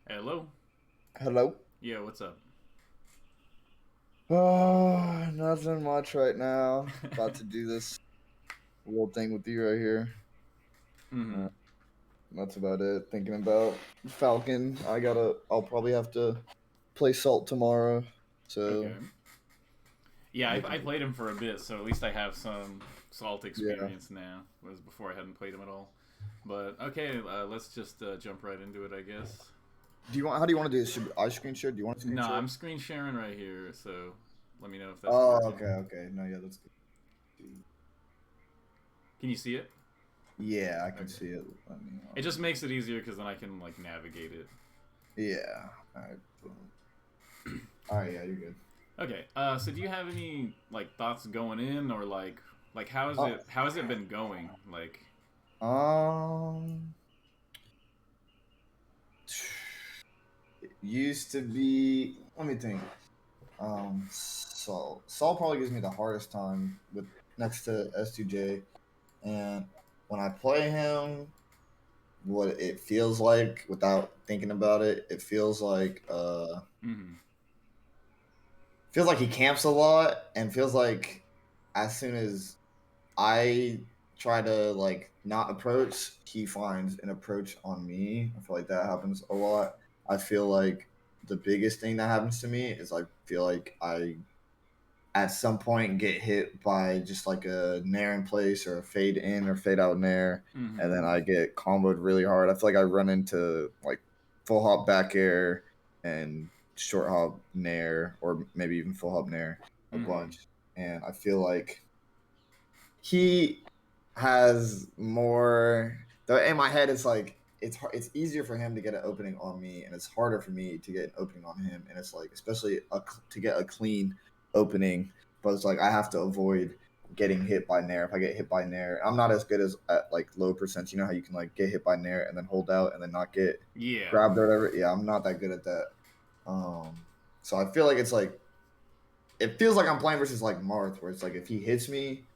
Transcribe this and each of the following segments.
Hello? Hello. Yeah, what's up? Oh, nothing much right now. About to do this little thing with you right here. Mm-hmm. Uh, that's about it. Thinking about Falcon. I'll probably have to play Salt tomorrow. So, Okay. Yeah, I looking. played him for a bit, so at least I have some Salt Yeah. experience now. Was before I hadn't played him at all. But okay, let's just jump right into it, I guess. How do you want to do this? Should I screen share? Do you want to screen No, share? I'm screen sharing right here, so let me know if that's Oh, working. okay, okay. No, yeah, that's good. Can you see it? Yeah, I can Okay. see it. Let me, It just makes it easier because then I can like navigate it. yeah. All right. Boom. All right. Yeah, you're good. Okay. So do you have any like thoughts going in, or like Oh, how has it been going? Like. um, used to be. Let me think. Saul probably gives me the hardest time with next to S2J, and when I play him, what it feels like without thinking about it, it Mm-hmm. feels like he camps a lot, and feels like as soon as I try to like not approach, he finds an approach on me. I feel like that happens a lot. I feel like the biggest thing that happens to me is I feel like I at some point get hit by just like a nair in place or a fade in or fade out nair, and Mm-hmm. then I get comboed really hard. I feel like I run into like full hop back air and short hop nair, or maybe even full hop nair a Mm-hmm. bunch. And I feel like he has more. Though in my head, it's like it's easier for him to get an opening on me, and it's harder for me to get an opening on him. And it's like especially to get a clean opening, but it's like I have to avoid getting hit by nair. If I get hit by nair, I'm not as good as at like low percent. You know how you can like get hit by nair and then hold out and then not get Yeah. grabbed or whatever. Yeah, I'm not that good at that. So I feel like it's like it feels like I'm playing versus like Marth, where it's like if he hits me,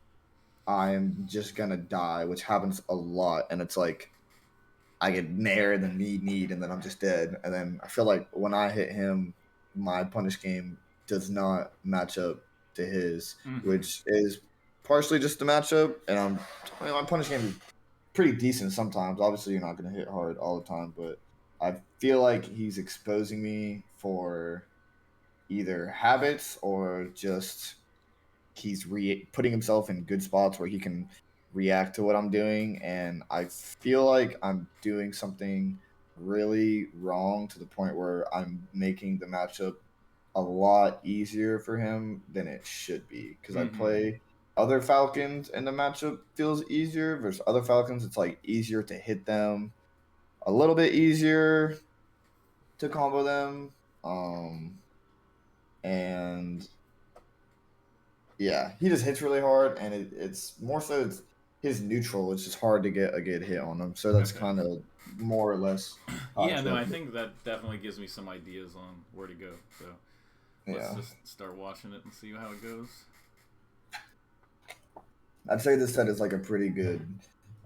I'm just gonna die, which happens a lot. And it's like I get nair and then need, and then I'm just dead. And then I feel like when I hit him, my punish game does not match up to his, Mm-hmm. which is partially just the matchup. And my punish game is pretty decent sometimes. Obviously, you're not gonna hit hard all the time, but I feel like he's exposing me for either habits or just he's putting himself in good spots where he can react to what I'm doing, and I feel like I'm doing something really wrong to the point where I'm making the matchup a lot easier for him than it should be because I Mm-hmm. play other Falcons and the matchup feels easier versus other Falcons. It's like easier to hit them, a little bit easier to combo them, um, and yeah, he just hits really hard, and it's more so it's his neutral. It's just hard to get a good hit on him. So that's Okay. kind of more or less how I Yeah, no, feel. I think that definitely gives me some ideas on where to go. So let's Yeah, just start watching it and see how it goes. I'd say this set is like a pretty good.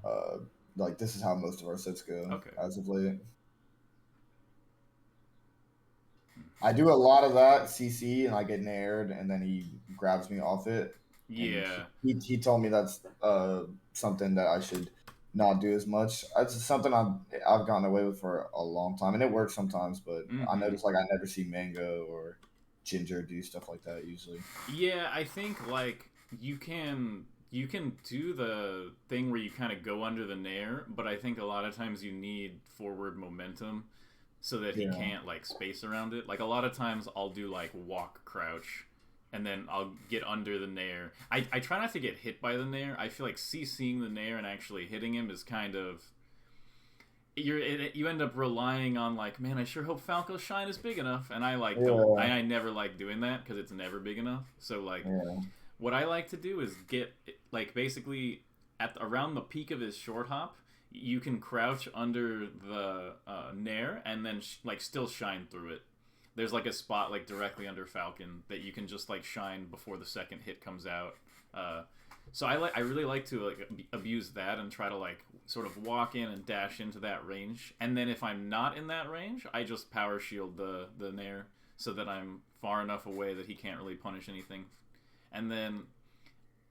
Uh, like this is how most of our sets go Okay. as of late. I do a lot of that CC, and I get nared, and then he grabs me off it, and Yeah. he told me that's something that I should not do as much. It's something I've gotten away with for a long time, and it works sometimes. But I Mm-hmm. notice like I never see Mango or Ginger do stuff like that usually. Yeah, I think like you can do the thing where you kind of go under the nair, but I think a lot of times you need forward momentum so that he Yeah, can't like space around it. Like a lot of times I'll do like walk crouch and then I'll get under the nair. I try not to get hit by the nair. I feel like CCing the nair and actually hitting him is kind of you end up relying on like, man, I sure hope Falco's shine is big enough, and I like don't yeah, I never like doing that because it's never big enough. So like yeah, what I like to do is get like basically at around the peak of his short hop, you can crouch under the nair and then like still shine through it. There's like a spot like directly under Falcon that you can just like shine before the second hit comes out. So I really like to like abuse that and try to like sort of walk in and dash into that range, and then if I'm not in that range, I just power shield the Nair so that I'm far enough away that he can't really punish anything. And then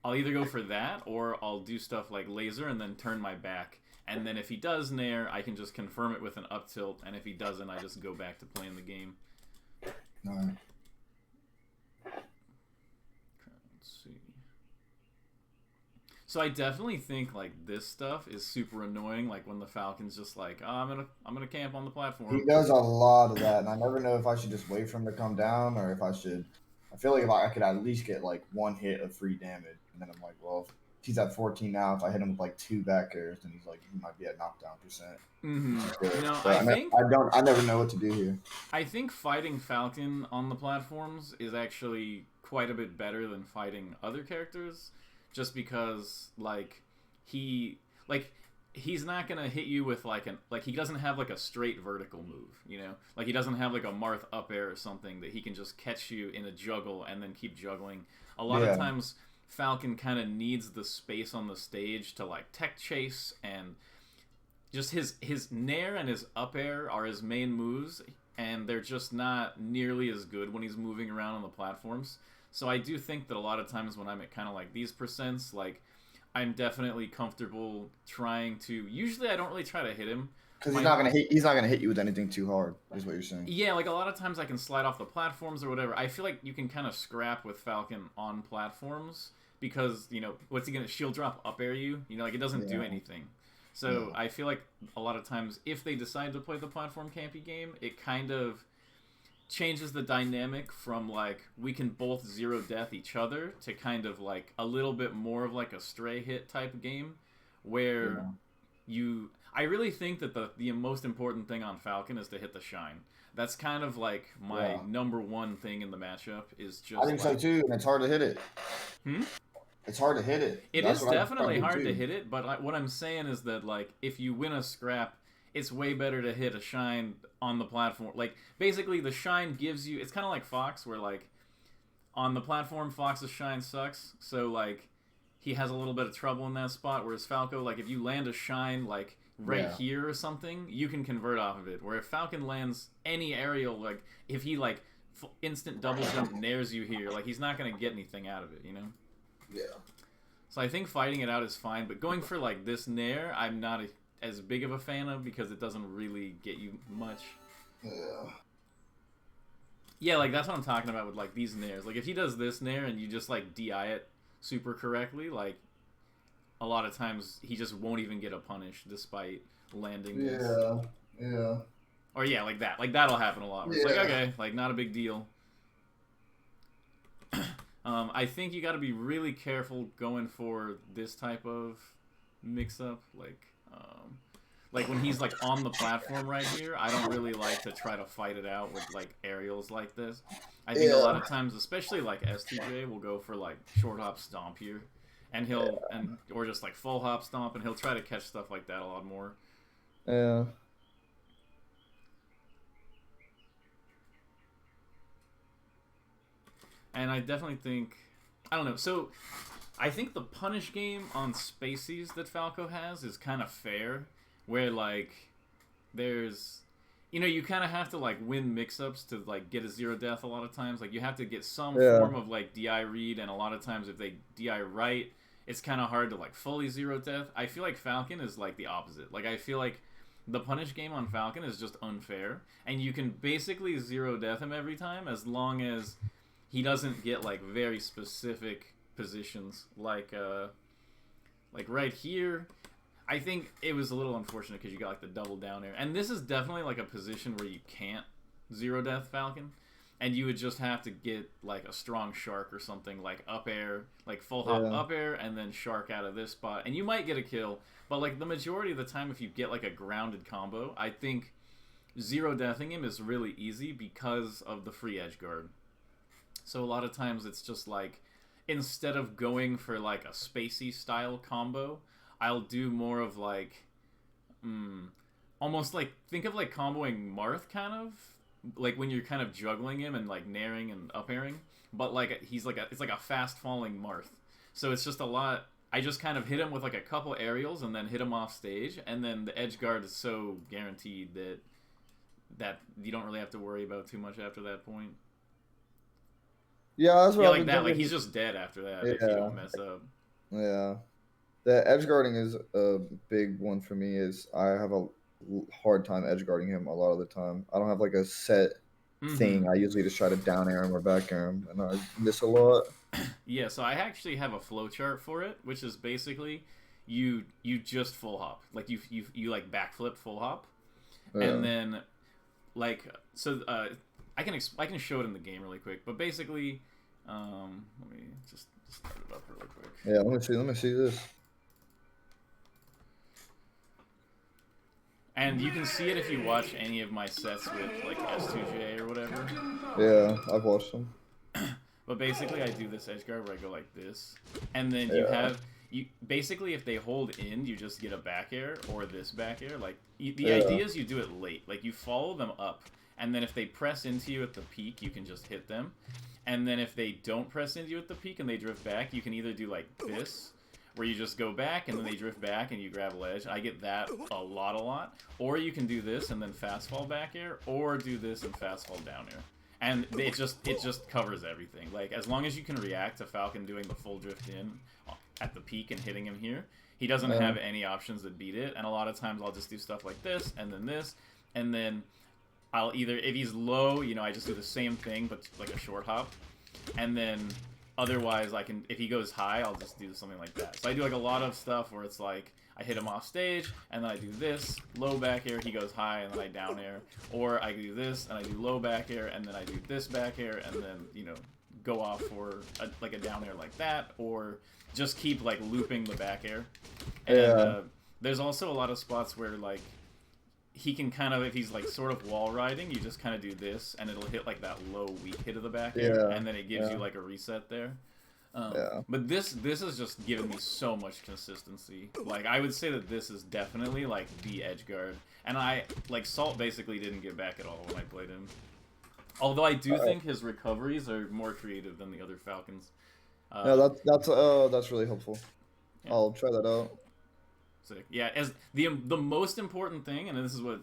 I'll either go for that, or I'll do stuff like laser and then turn my back. And then if he does Nair, I can just confirm it with an up tilt, and if he doesn't, I just go back to playing the game. Alright. Let's see. So I definitely think like this stuff is super annoying. Like when the Falcon's just like, oh, I'm gonna camp on the platform. He does a lot of that, and I never know if I should just wait for him to come down or if I should. I feel like if I could at least get like one hit of free damage, and then I'm like, well, if he's at 14 now. If I hit him with like 2 back airs, then he's like, he might be at knockdown percent. Mm-hmm. No, I never know what to do here. I think fighting Falcon on the platforms is actually quite a bit better than fighting other characters, just because like he's not gonna hit you with like he doesn't have like a straight vertical move, you know, like he doesn't have like a Marth up air or something that he can just catch you in a juggle and then keep juggling. A lot of times Falcon kind of needs the space on the stage to like tech chase, and just his Nair and his up air are his main moves, and they're just not nearly as good when he's moving around on the platforms. So I do think that a lot of times when I'm at kind of like these percents, like I'm definitely comfortable trying to. Usually I don't really try to hit him because he's not gonna hit you with anything too hard. Is what you're saying? Yeah, like a lot of times I can slide off the platforms or whatever. I feel like you can kind of scrap with Falcon on platforms because, you know, what's he gonna shield drop up air you? You know, like it doesn't do anything. So I feel like a lot of times if they decide to play the platform campy game, it kind of changes the dynamic from like we can both zero death each other to kind of like a little bit more of like a stray hit type of game where I really think that the most important thing on Falcon is to hit the shine. That's kind of like my number one thing in the matchup is just I think so too, and it's hard to hit it. It's hard to hit it. It is definitely hard to hit it, but what I'm saying is that like if you win a scrap, it's way better to hit a shine on the platform. Like, basically, the shine gives you... It's kind of like Fox, where, like, on the platform, Fox's shine sucks. So, like, he has a little bit of trouble in that spot. Whereas Falco, like, if you land a shine, like, right here or something, you can convert off of it. Where if Falcon lands any aerial, like, if he, like, instant double jump nairs you here, like, he's not going to get anything out of it, you know? Yeah. So I think fighting it out is fine, but going for, like, this nair, I'm not as big of a fan of because it doesn't really get you much. Yeah, like that's what I'm talking about with like these nairs. Like if he does this nair and you just like DI it super correctly, like a lot of times he just won't even get a punish despite landing this. Yeah. Or yeah, like that. Like that'll happen a lot. Where it's like, okay, like not a big deal. I think you got to be really careful going for this type of mix-up, like when he's like on the platform right here, I don't really like to try to fight it out with like aerials like this. I think a lot of times, especially like STJ, will go for like short hop stomp here, and or just like full hop stomp, and he'll try to catch stuff like that a lot more. Yeah. And I definitely think, I don't know. So I think the punish game on Spacies that Falco has is kind of fair. Where, like, there's... You know, you kind of have to, like, win mix-ups to, like, get a zero death a lot of times. Like, you have to get some form of, like, DI read, and a lot of times if they DI right, it's kind of hard to, like, fully zero death. I feel like Falcon is, like, the opposite. Like, I feel like the punish game on Falcon is just unfair, and you can basically zero death him every time as long as he doesn't get, like, very specific positions. Like right here... I think it was a little unfortunate because you got like the double down air. And this is definitely like a position where you can't zero death Falcon. And you would just have to get like a strong shark or something like up air, like full hop up air, and then shark out of this spot. And you might get a kill. But like the majority of the time if you get like a grounded combo, I think zero deathing him is really easy because of the free edge guard. So a lot of times it's just like, instead of going for like a Spacey style combo, I'll do more of like, almost like, think of like comboing Marth kind of, like when you're kind of juggling him and like nairing and up airing, but like he's like it's like a fast falling Marth, so it's just a lot. I just kind of hit him with like a couple aerials and then hit him off stage, and then the edge guard is so guaranteed that you don't really have to worry about too much after that point. Yeah, that's what Yeah, I've like been that. Like thinking. he's just dead after that if you Yeah, don't mess up. yeah. The edge guarding is a big one for me. Is I have a hard time edge guarding him a lot of the time. I don't have like a set thing. I usually just try to down air him or back air him, and I miss a lot. Yeah, so I actually have a flowchart for it, which is basically you just full hop, like you like backflip full hop, and Yeah. then like so I can show it in the game really quick, but basically let me just start it up really quick. Yeah, let me see. Let me see this. And you can see it if you watch any of my sets with like S2J or whatever. Yeah, I've watched them. But basically, I do this edge guard where I go like this, and then Yeah. you basically if they hold in, you just get a back air or this back air. Like the Yeah. idea is you do it late, like you follow them up, and then if they press into you at the peak, you can just hit them, and then if they don't press into you at the peak and they drift back, you can either do like this, where you just go back and then they drift back and you grab a ledge. I get that a lot, or you can do this and then fast fall back air, or do this and fast fall down air. And it just covers everything. Like, as long as you can react to Falcon doing the full drift in at the peak and hitting him here, he doesn't have any options that beat it. And a lot of times I'll just do stuff like this, and then I'll either, if he's low, you know, I just do the same thing, but like a short hop. And then otherwise I can, if he goes high, I'll just do something like that. So I do like a lot of stuff where it's like, I hit him off stage, and then I do this, low back air, he goes high, and then I down air. Or I do this, and I do low back air, and then I do this back air, and then, you know, go off for like a down air like that, or just keep, like, looping the back air. And there's also a lot of spots where, like, he can kind of, if he's, like, sort of wall riding, you just kind of do this, and it'll hit, like, that low, weak hit of the back air, and then it gives you, like, a reset there. But this is just giving me so much consistency. Like, I would say that this is definitely, like, the edge guard. And like, Salt basically didn't get back at all when I played him. Although I do think his recoveries are more creative than the other Falcons. Yeah, that's really helpful. Yeah. I'll try that out. Sick. Yeah, as the most important thing, and this is what,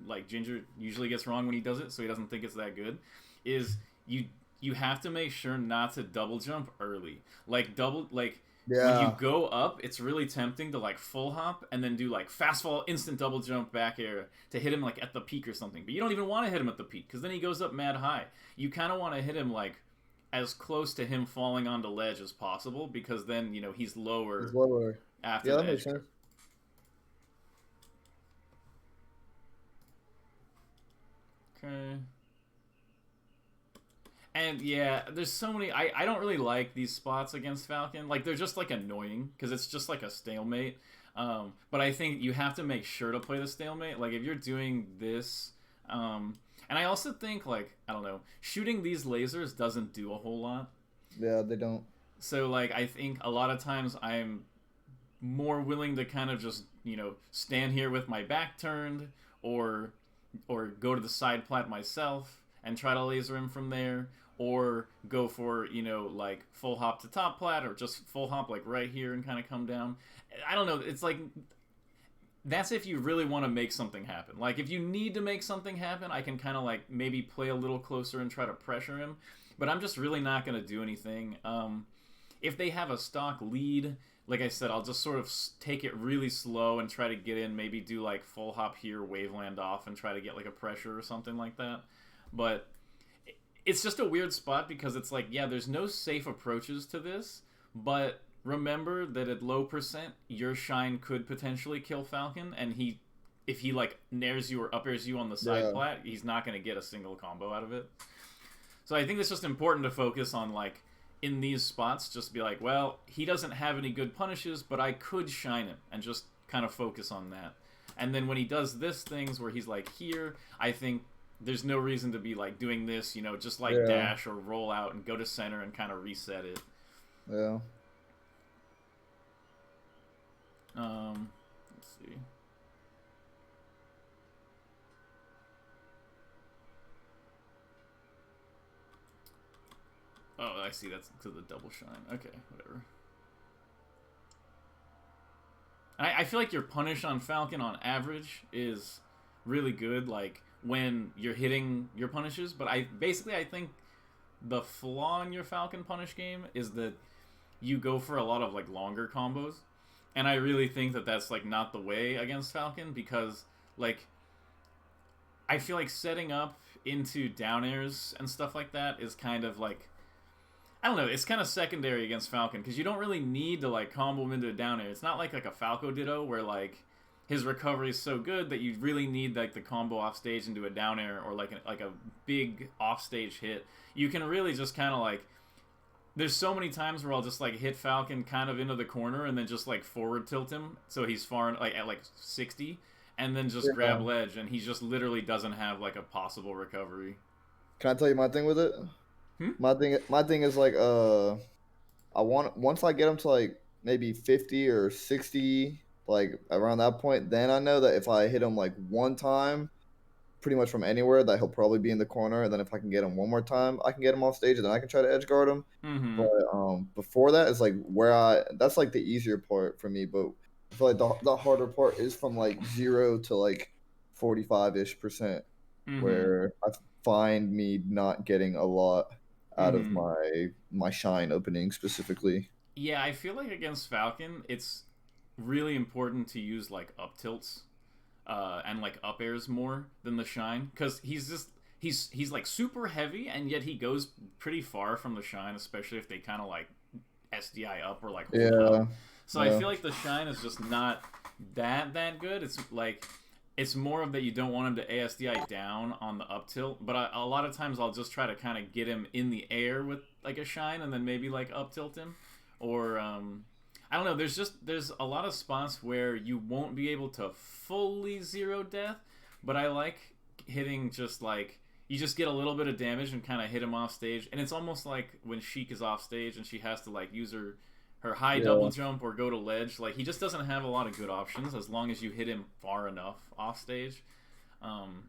like, Ginger usually gets wrong when he does it, so he doesn't think it's that good, is you have to make sure not to double jump early. Like, when you go up, it's really tempting to, like, full hop and then do, like, fast fall, instant double jump back air to hit him, like, at the peak or something. But you don't even want to hit him at the peak, because then he goes up mad high. You kind of want to hit him, like, as close to him falling onto ledge as possible, because then, you know, he's lower. He's lower. After yeah, the that makes edge. sense. Okay. And yeah, there's so many. I don't really like these spots against Falcon. Like, they're just, like, annoying because it's just like a stalemate. But I think you have to make sure to play the stalemate. Like, if you're doing this, and I also think, like, I don't know, shooting these lasers doesn't do a whole lot. Yeah, they don't. So, like, I think a lot of times I'm more willing to kind of just, you know, stand here with my back turned, or go to the side plat myself and try to laser him from there, or go for, you know, like, full hop to top plat, or just full hop, like, right here and kind of come down. I don't know, it's like, that's if you really want to make something happen. Like, if you need to make something happen, I can kind of, like, maybe play a little closer and try to pressure him, but I'm just really not going to do anything. If they have a stock lead, like I said, I'll just sort of take it really slow and try to get in, maybe do, like, full hop here, wave land off, and try to get, like, a pressure or something like that. But it's just a weird spot because it's like, yeah, there's no safe approaches to this, but remember that at low percent, your shine could potentially kill Falcon, and if he, like, nairs you or up airs you on the side plat, he's not going to get a single combo out of it. So I think it's just important to focus on, like, in these spots, just be like, well, he doesn't have any good punishes, but I could shine him, and just kind of focus on that. And then when he does this things where he's, like, here, I think there's no reason to be, like, doing this, you know, just, like, dash or roll out and go to center and kind of reset it. Yeah. Let's see. Oh, I see. That's because of the double shine. Okay, whatever. I feel like your punish on Falcon on average is really good, like when you're hitting your punishes. But I think the flaw in your Falcon punish game is that you go for a lot of like longer combos, and I really think that that's like not the way against Falcon, because like I feel like setting up into down airs and stuff like that is kind of like, I don't know, it's kind of secondary against Falcon, because you don't really need to like combo him into a down air. It's not like a Falco Ditto where like his recovery is so good that you really need like the combo off stage into a down air, or like a big off stage hit. You can really just kind of like, there's so many times where I'll just like hit Falcon kind of into the corner and then just like forward tilt him so he's far like at like 60, and then just grab ledge, and he just literally doesn't have like a possible recovery. Can I tell you my thing with it? My thing is like once I get him to like maybe 50 or 60, like around that point, then I know that if I hit him like one time, pretty much from anywhere, that he'll probably be in the corner. And then if I can get him one more time, I can get him off stage, and then I can try to edge guard him. But before that is like that's like the easier part for me. But I feel like the harder part is from like 0 to like 45-ish%, where I find me not getting a lot out of my shine opening specifically. Yeah, I feel like against Falcon, it's really important to use like up tilts and like up airs more than the shine, because he's like super heavy, and yet he goes pretty far from the shine, especially if they kind of like SDI up or like hold up. So I feel like the shine is just not that good. It's like, it's more of that you don't want him to ASDI down on the up tilt, but a lot of times I'll just try to kind of get him in the air with like a shine, and then maybe like up tilt him, or I don't know. There's a lot of spots where you won't be able to fully zero death, but I like hitting just like, you just get a little bit of damage and kind of hit him off stage, and it's almost like when Sheik is off stage and she has to like use her high double jump or go to ledge. Like, he just doesn't have a lot of good options as long as you hit him far enough off stage. And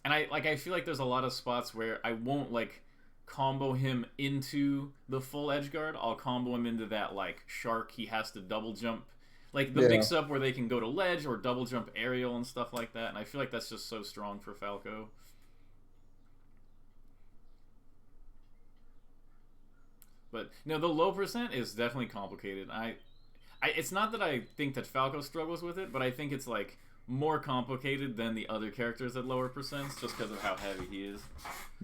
I feel like there's a lot of spots where I won't like combo him into the full edge guard. I'll combo him into that like shark he has to double jump, like the mix up where they can go to ledge or double jump aerial and stuff like that. And I feel like that's just so strong for Falco. But no, the low percent is definitely complicated. It's not that I think that Falco struggles with it, but I think it's like more complicated than the other characters at lower percents, just because of how heavy he is.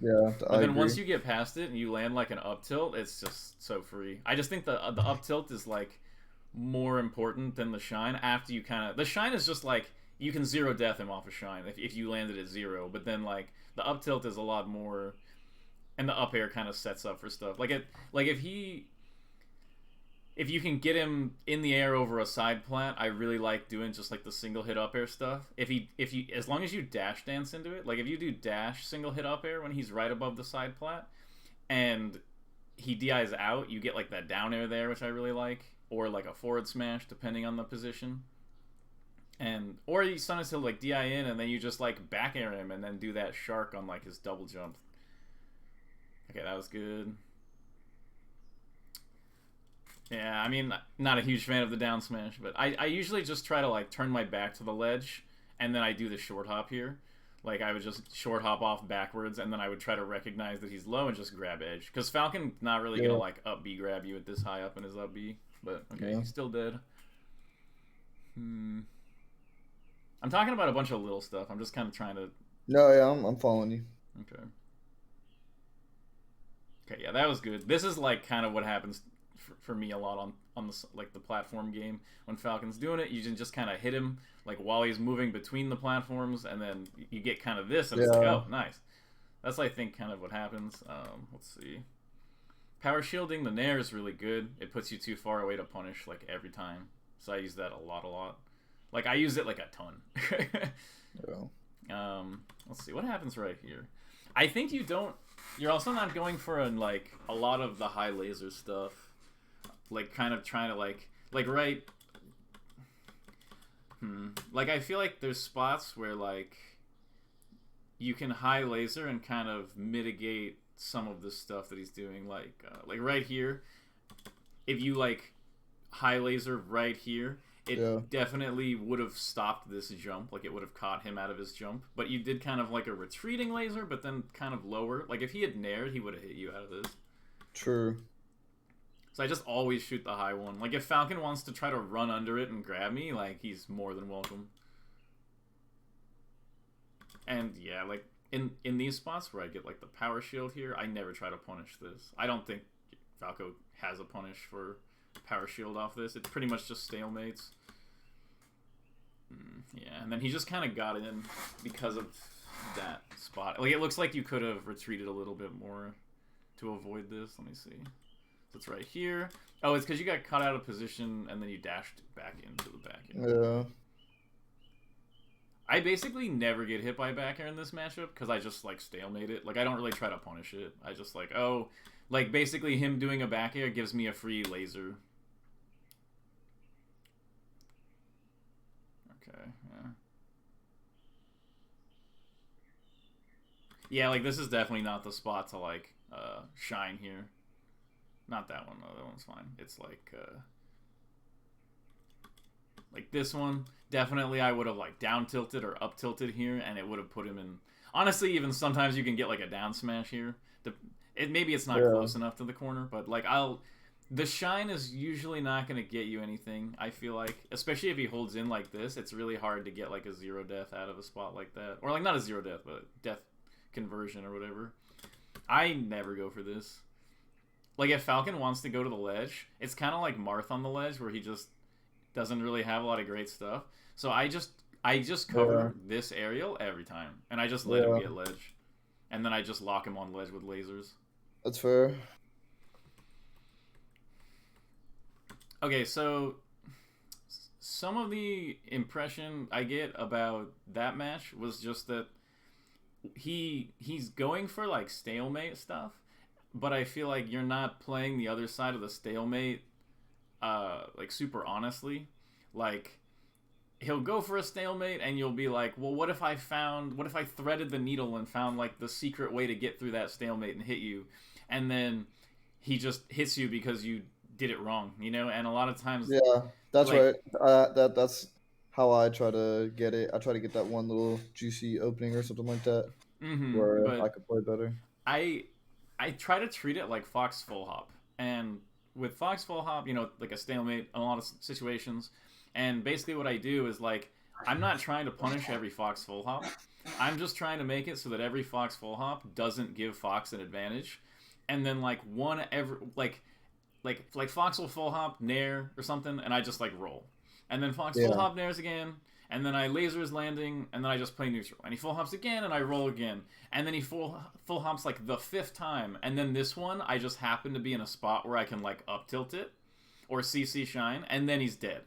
Yeah, but then once you get past it and you land like an up tilt, it's just so free. I just think the up tilt is like more important than the shine. After you kind of, the shine is just like, you can zero death him off a shine if you landed at 0, but then like the up tilt is a lot more. And the up air kind of sets up for stuff. Like if you can get him in the air over a side plat, I really like doing just like the single hit up air stuff. If you as long as you dash dance into it, like if you do dash single hit up air when he's right above the side plat, and he DIs out, you get like that down air there, which I really like, or like a forward smash depending on the position. And or sometimes he'll like DI in, and then you just like back air him and then do that shark on like his double jump. Okay, that was good. Yeah, I mean, not a huge fan of the down smash, but I usually just try to like turn my back to the ledge, and then I do the short hop here. Like, I would just short hop off backwards, and then I would try to recognize that he's low and just grab edge. Because Falcon not really gonna like up B grab you at this high up in his up B, but okay, he's still dead. I'm talking about a bunch of little stuff. I'm just kind of trying to. No, yeah, I'm following you. Okay. Okay, yeah, that was good. This is like kind of what happens for me a lot on the like the platform game. When Falcon's doing it, you can just kind of hit him like while he's moving between the platforms, and then you get kind of this, and it's like, oh, nice. That's, I think, kind of what happens. Let's see. Power shielding the Nair is really good. It puts you too far away to punish like every time. So I use that a lot. Like, I use it like a ton. Let's see what happens right here. I think you're also not going for like a lot of the high laser stuff, like kind of trying to like right. Like, I feel like there's spots where like you can high laser and kind of mitigate some of the stuff that he's doing. Like right here, if you like high laser right here, Yeah. it definitely would have stopped this jump. Like, it would have caught him out of his jump. But you did kind of like a retreating laser, but then kind of lower. Like, if he had nared, he would have hit you out of this. True. So I just always shoot the high one. Like, if Falcon wants to try to run under it and grab me, like, he's more than welcome. And, yeah, like, in these spots where I get, like, the power shield here, I never try to punish this. I don't think Falco has a punish for power shield off this. It's pretty much just stalemates. Yeah, and then he just kind of got in because of that spot. Like, it looks like you could have retreated a little bit more to avoid this. Let me see. So it's right here. Oh, it's because you got caught out of position and then you dashed back into the back air. Yeah. I basically never get hit by back air in this matchup because I just, like, stalemate it. Like, I don't really try to punish it. I just, like, oh, like, basically him doing a back air gives me a free laser. Okay, yeah. Yeah, like, this is definitely not the spot to, like, shine here. Not that one, though. That one's fine. It's, like this one. Definitely I would have, like, down tilted or up tilted here, and it would have put him in... Honestly, even sometimes you can get, like, a down smash here. Maybe it's not close enough to the corner, but, like, the shine is usually not going to get you anything, I feel like. Especially if he holds in like this, it's really hard to get, like, a 0 death out of a spot like that. Or, like, not a 0 death, but death conversion or whatever. I never go for this. Like, if Falcon wants to go to the ledge, it's kind of like Marth on the ledge, where he just doesn't really have a lot of great stuff. So I just cover this aerial every time, and I just let him get ledge. And then I just lock him on ledge with lasers. That's fair. Okay, so some of the impression I get about that match was just that he's going for, like, stalemate stuff, but I feel like you're not playing the other side of the stalemate like, super honestly. Like, he'll go for a stalemate and you'll be like, well, what if I threaded the needle and found, like, the secret way to get through that stalemate and hit you? And then he just hits you because you did it wrong, you know? And a lot of times... Yeah, that's like, right. That's how I try to get it. I try to get that one little juicy opening or something like that, where I could play better. I try to treat it like Fox full hop. And with Fox full hop, you know, like a stalemate in a lot of situations. And basically what I do is, like, I'm not trying to punish every Fox full hop. I'm just trying to make it so that every Fox full hop doesn't give Fox an advantage. And then, like, like Fox will full hop, nair, or something, and I just, like, roll. And then Fox full hop nairs again, and then I laser his landing, and then I just play neutral. And he full hops again, and I roll again. And then he full hops, like, the 5th time. And then this one, I just happen to be in a spot where I can, like, up tilt it, or CC shine, and then he's dead.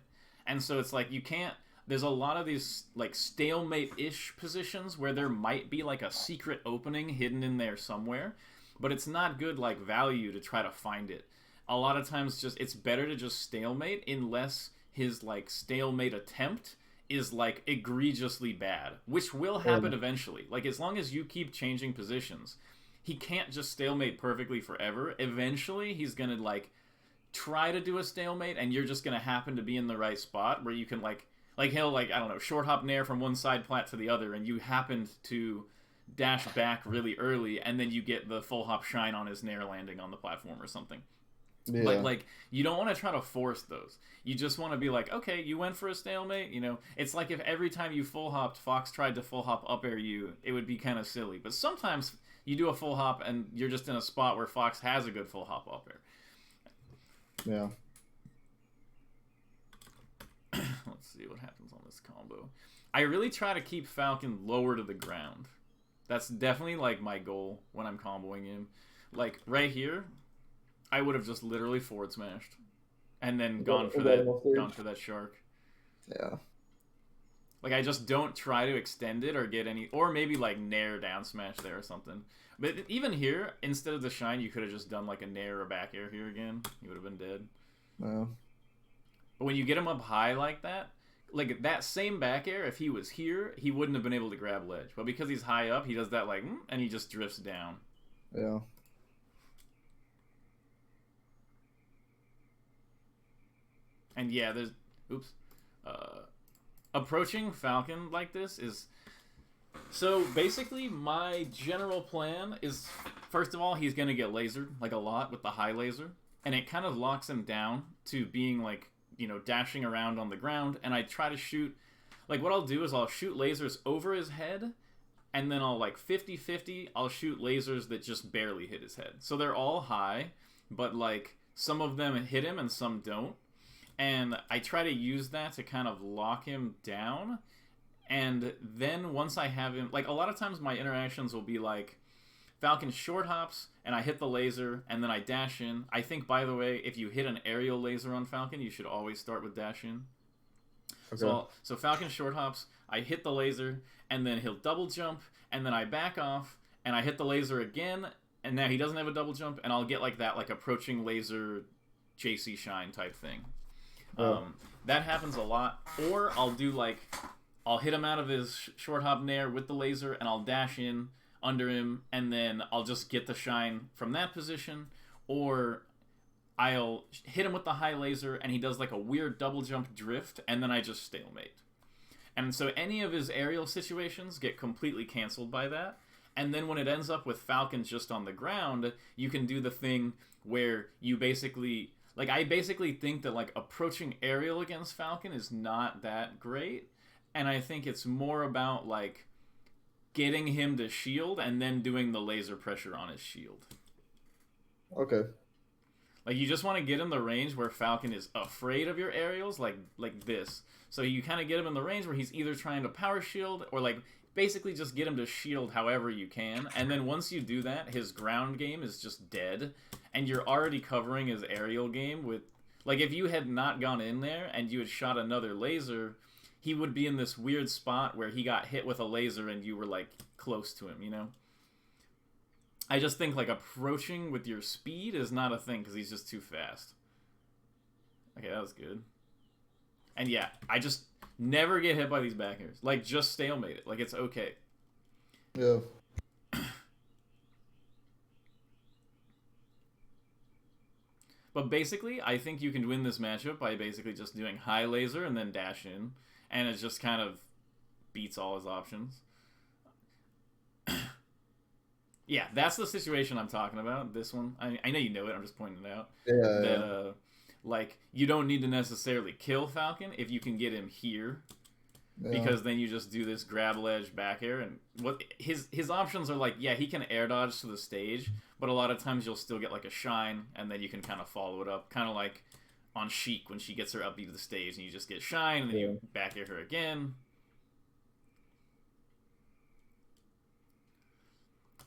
And so it's like, you can't... There's a lot of these, like, stalemate-ish positions where there might be, like, a secret opening hidden in there somewhere, but it's not good, like, value to try to find it. A lot of times, it's better to just stalemate unless his, like, stalemate attempt is, like, egregiously bad, which will happen eventually. Like, as long as you keep changing positions, he can't just stalemate perfectly forever. Eventually, he's gonna, like, try to do a stalemate, and you're just gonna happen to be in the right spot where you can, like he'll, like, I don't know, short hop nair from one side plat to the other, and you happened to dash back really early, and then you get the full hop shine on his nair landing on the platform or something. Yeah. But, like, you don't want to try to force those. You just want to be like, okay, you went for a stalemate, you know. It's like if every time you full hopped, Fox tried to full hop up air you, it would be kind of silly. But sometimes you do a full hop and you're just in a spot where Fox has a good full hop up air. Yeah. Let's see what happens on this combo. I really try to keep Falcon lower to the ground. That's definitely, like, my goal when I'm comboing him. Like, right here, I would have just literally forward smashed, and then gone for that shark. Yeah. Like, I just don't try to extend it or get any, or maybe, like, nair down smash there or something. But even here, instead of the shine, you could have just done, like, a nair or back air here again. You would have been dead. Yeah. But when you get him up high like that, like, that same back air, if he was here, he wouldn't have been able to grab ledge. But because he's high up, he does that, like, and he just drifts down. Yeah. And yeah, there's... Oops. uh, approaching Falcon like this is... So, basically, my general plan is, first of all, he's going to get lasered, like, a lot with the high laser. And it kind of locks him down to being, like, you know, dashing around on the ground. And I try to shoot... Like, what I'll do is I'll shoot lasers over his head, and then I'll, like, 50-50, I'll shoot lasers that just barely hit his head. So they're all high, but, like, some of them hit him and some don't. And I try to use that to kind of lock him down. And then once I have him... Like, a lot of times my interactions will be, like, Falcon short hops, and I hit the laser, and then I dash in. I think, by the way, if you hit an aerial laser on Falcon, you should always start with dash in. Okay. So Falcon short hops, I hit the laser, and then he'll double jump, and then I back off, and I hit the laser again, and now he doesn't have a double jump, and I'll get like that, like approaching laser JC Shine type thing. That happens a lot. Or I'll do like, I'll hit him out of his short hop nair with the laser, and I'll dash in under him, and then I'll just get the shine from that position, or I'll hit him with the high laser, and he does like a weird double jump drift, and then I just stalemate. And so any of his aerial situations get completely canceled by that. And then when it ends up with Falcon just on the ground, you can do the thing where you basically... Like, I basically think that, like, approaching aerial against Falcon is not that great. And I think it's more about, like, getting him to shield and then doing the laser pressure on his shield. Okay. Like, you just want to get in the range where Falcon is afraid of your aerials, like this. So you kind of get him in the range where he's either trying to power shield or, like, basically just get him to shield however you can. And then once you do that, his ground game is just dead. And you're already covering his aerial game with... Like, if you had not gone in there and you had shot another laser, he would be in this weird spot where he got hit with a laser and you were, like, close to him, you know? I just think, like, approaching with your speed is not a thing because he's just too fast. Okay, that was good. And yeah, I just never get hit by these back airs. Like, just stalemate it. Like, it's okay. Yeah. But basically, I think you can win this matchup by basically just doing high laser and then dash in. And it just kind of beats all his options. Yeah, that's the situation I'm talking about, this one. I know you know it, I'm just pointing it out. Yeah. Like, you don't need to necessarily kill Falcon if you can get him here. Yeah. Because then you just do this grab ledge back air. And what his options are like, yeah, he can air dodge to the stage, but a lot of times you'll still get like a shine, and then you can kind of follow it up. Kind of like on Sheik when she gets her upbeat to the stage, and you just get shine, and then you back air her again.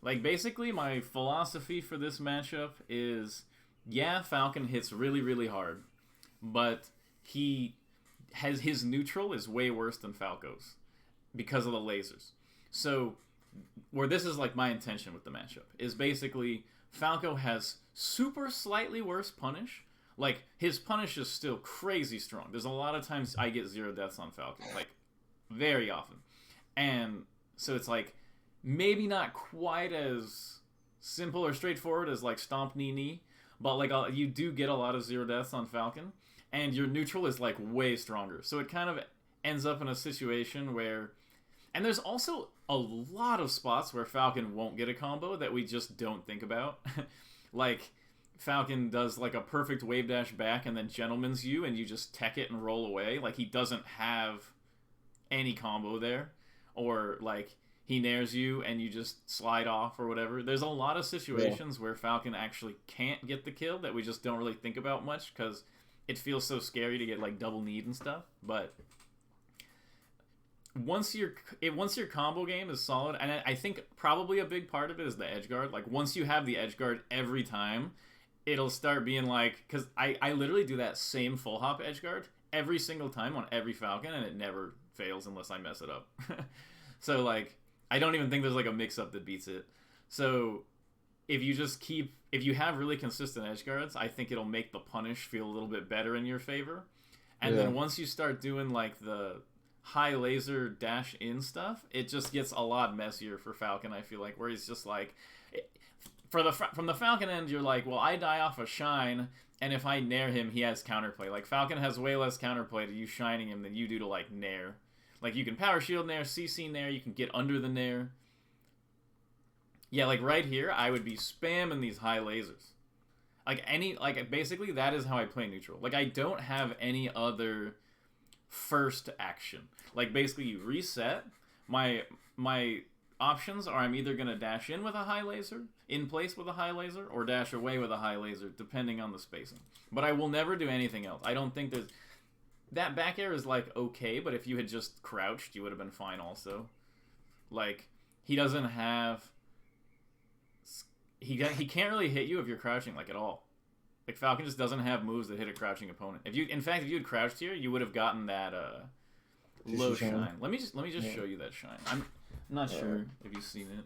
Like, basically, my philosophy for this matchup is, yeah, Falcon hits really, really hard, but his neutral is way worse than Falco's because of the lasers. So, where this is, like, my intention with the matchup is basically Falco has super slightly worse punish. Like, his punish is still crazy strong. There's a lot of times I get 0 deaths on Falcon, like, very often. And so it's like, maybe not quite as simple or straightforward as, like, Stomp Knee Knee, but, like, you do get a lot of 0 deaths on Falcon, and your neutral is, like, way stronger. So it kind of ends up in a situation where... And there's also a lot of spots where Falcon won't get a combo that we just don't think about. Like, Falcon does, like, a perfect wave dash back and then gentleman's you, and you just tech it and roll away. Like, he doesn't have any combo there. Or, like... he nairs you and you just slide off or whatever. There's a lot of situations where Falcon actually can't get the kill that we just don't really think about much because it feels so scary to get like double kneed and stuff. But once your combo game is solid, and I think probably a big part of it is the edge guard. Like, once you have the edge guard every time, it'll start being like... Because I literally do that same full hop edge guard every single time on every Falcon, and it never fails unless I mess it up. So, like... I don't even think there's, like, a mix-up that beats it. So, if you have really consistent edge guards, I think it'll make the punish feel a little bit better in your favor. And then once you start doing, like, the high laser dash in stuff, it just gets a lot messier for Falcon, I feel like, where he's just like, from the Falcon end, you're like, well, I die off a shine, and if I nair him, he has counterplay. Like, Falcon has way less counterplay to you shining him than you do to, like, nair. Like, you can power shield nair, CC nair, you can get under the nair. Yeah, like, right here, I would be spamming these high lasers. Like, basically, that is how I play neutral. Like, I don't have any other first action. Like, basically, you reset. My options are I'm either going to dash in with a high laser, in place with a high laser, or dash away with a high laser, depending on the spacing. But I will never do anything else. I don't think there's... That back air is, like, okay, but if you had just crouched, you would have been fine also. Like, he doesn't have... He can't really hit you if you're crouching, like, at all. Like, Falcon just doesn't have moves that hit a crouching opponent. In fact, if you had crouched here, you would have gotten that, low shine. Let me just show you that shine. I'm not sure if you've seen it.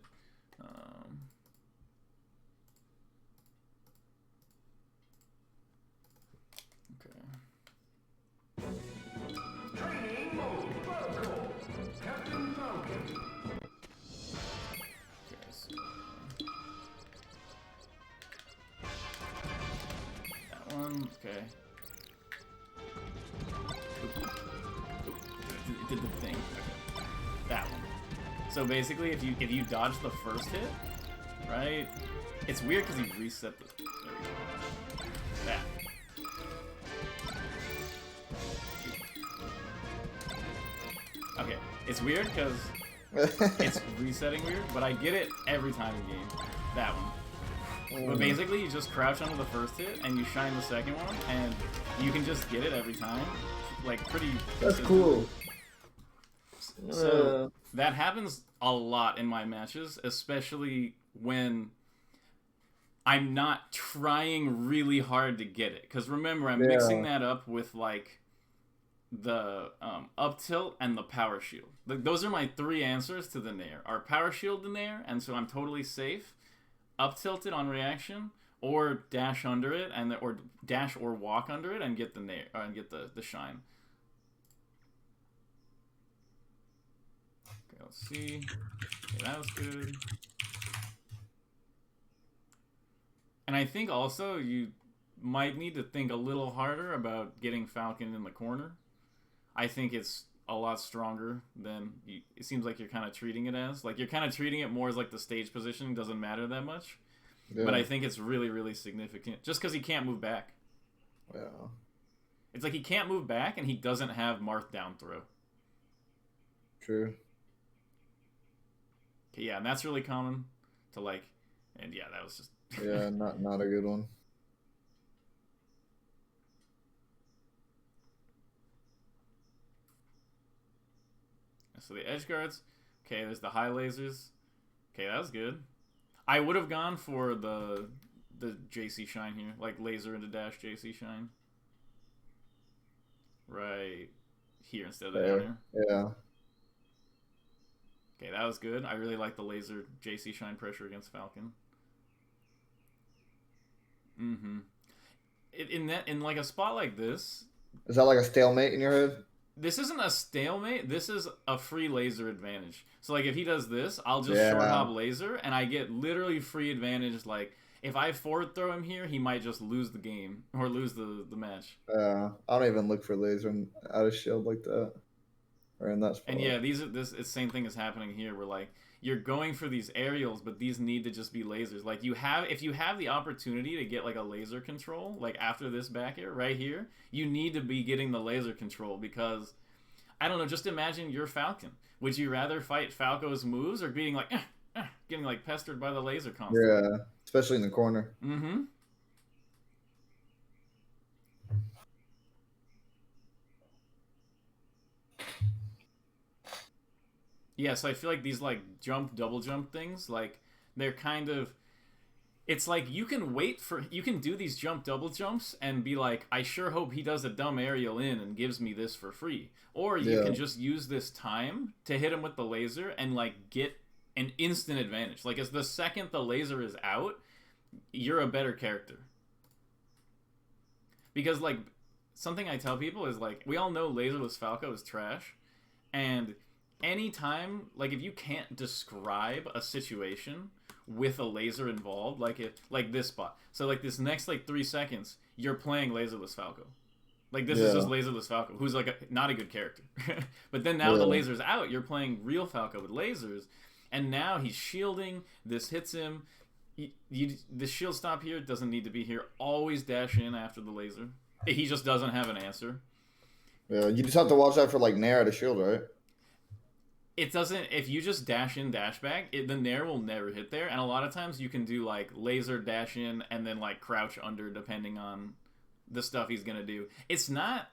Okay. Training mode, Falco. Captain Falcon. Okay, so that one, okay. It did the thing. Okay. That one. So basically, if you dodge the first hit, right? It's weird because he reset the. There we go. That. Okay, it's weird because it's resetting weird, but I get it every time in game. That one. But basically, you just crouch under the first hit and you shine the second one, and you can just get it every time. Like, pretty. That's cool. So that happens a lot in my matches, especially when I'm not trying really hard to get it. Because remember, I'm mixing that up with, like, the up tilt and the power shield. Those are my three answers to the nair. Are power shield the nair, and so I'm totally safe. Up tilted on reaction, or dash under it, or dash or walk under it and get the nair and get the shine. Okay, let's see. Okay, that was good. And I think also you might need to think a little harder about getting Falcon in the corner. I think it's a lot stronger than it seems like you're kind of treating it as. Like, you're kind of treating it more as like the stage positioning doesn't matter that much. Yeah. But I think it's really, really significant. Just because he can't move back. Yeah. It's like he can't move back and he doesn't have Marth down throw. True. Okay, yeah, and that's really common to, like, and yeah, that was just... yeah, not a good one. So the edge guards. Okay, there's the high lasers. Okay, that was good. I would have gone for the JC shine here, like laser into dash JC shine. Right here instead of there. Yeah. Okay, that was good. I really like the laser JC shine pressure against Falcon. Mm-hmm. In like a spot like this. Is that like a stalemate in your head? This isn't a stalemate. This is a free laser advantage. So, like, if he does this, I'll just short hop laser, and I get literally free advantage. Like, if I forward throw him here, he might just lose the game or lose the match. I don't even look for laser out of shield like that, or in that spot. And yeah, it's the same thing is happening here. Where, like, you're going for these aerials, but these need to just be lasers. Like, if you have the opportunity to get like a laser control, like after this back air right here, you need to be getting the laser control because, I don't know, just imagine you're Falcon. Would you rather fight Falco's moves or being like, getting like pestered by the laser constantly? Yeah, especially in the corner. Mm-hmm. Yeah, so I feel like these like double jump things, like they're kind of, it's like you can do these double jumps and be like, I sure hope he does a dumb aerial in and gives me this for free. Or you can just use this time to hit him with the laser and like get an instant advantage. Like, as the second the laser is out, you're a better character. Because like, something I tell people is like, we all know laserless Falco is trash. And anytime, like, if you can't describe a situation with a laser involved, like this spot. So, like, this next, like, 3 seconds, you're playing laserless Falco. Like, this is just laserless Falco, who's, like, not a good character. But then now the laser's out, you're playing real Falco with lasers, and now he's shielding, this hits him. The shield stop here doesn't need to be here. Always dash in after the laser. He just doesn't have an answer. Yeah, you just have to watch out for, like, Nair at a shield, right? It doesn't. If you just dash in, dash back, the Nair will never hit there. And a lot of times you can do like laser dash in and then like crouch under, depending on the stuff he's gonna do. It's not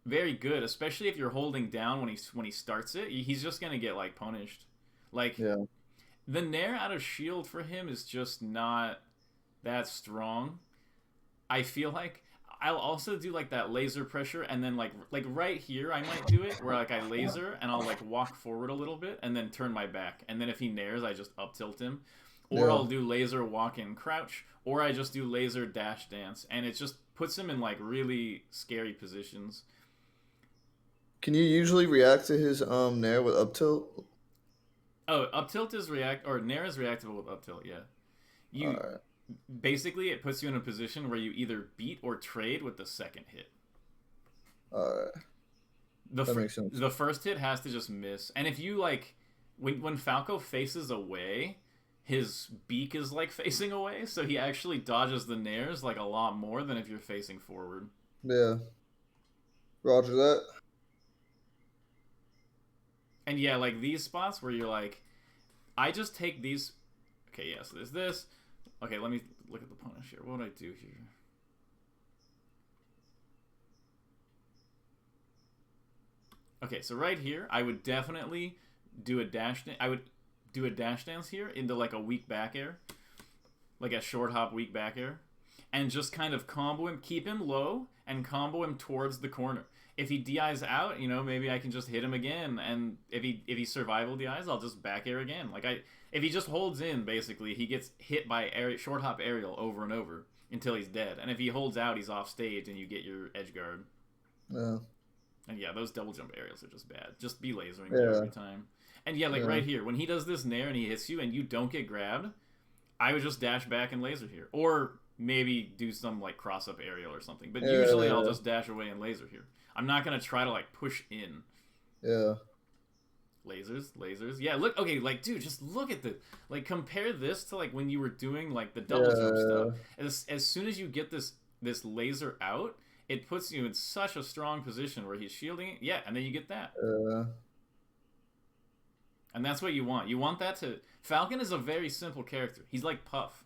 very good, especially if you're holding down when he starts it. He's just gonna get like punished. Like the Nair out of shield for him is just not that strong. I feel like I'll also do like that laser pressure, and then like right here I might do it where like I laser and I'll like walk forward a little bit and then turn my back, and then if he nairs I just up tilt him, or I'll do laser walk in crouch, or I just do laser dash dance, and it just puts him in like really scary positions. Can you usually react to his Nair with up tilt? Oh, up tilt is Nair is reactable with up tilt. Yeah, Alright. Basically, it puts you in a position where you either beat or trade with the second hit. Alright. That makes sense. The first hit has to just miss. And if you, like, when Falco faces away, his beak is, like, facing away, so he actually dodges the nairs, like, a lot more than if you're facing forward. Yeah. Roger that. And, yeah, like, these spots where you're like, I just take these... Okay, yeah, so there's this... Okay, let me look at the punish here. What would I do here? Okay, so right here, I would definitely do a dash. I would do a dash dance here into like a weak back air, like a short hop weak back air, and just kind of combo him, keep him low, and combo him towards the corner. If he DIs out, you know, maybe I can just hit him again, and if he survival DIs, I'll just back air again. If he just holds in, basically, he gets hit by short hop aerial over and over until he's dead. And if he holds out, he's off stage, and you get your edge guard. Yeah. And yeah, those double jump aerials are just bad. Just be lasering there every time. And yeah, like right here, when he does this nair and he hits you and you don't get grabbed, I would just dash back and laser here. Or maybe do some like cross up aerial or something. But usually I'll just dash away and laser here. I'm not going to try to like push in. Yeah. Lasers. Yeah, look, okay, like, dude, just look at the, like, compare this to, like, when you were doing, like, the double jump stuff. As soon as you get this laser out, it puts you in such a strong position where he's shielding it. Yeah, and then you get that. And that's what you want. You want that to... Falcon is a very simple character. He's like Puff,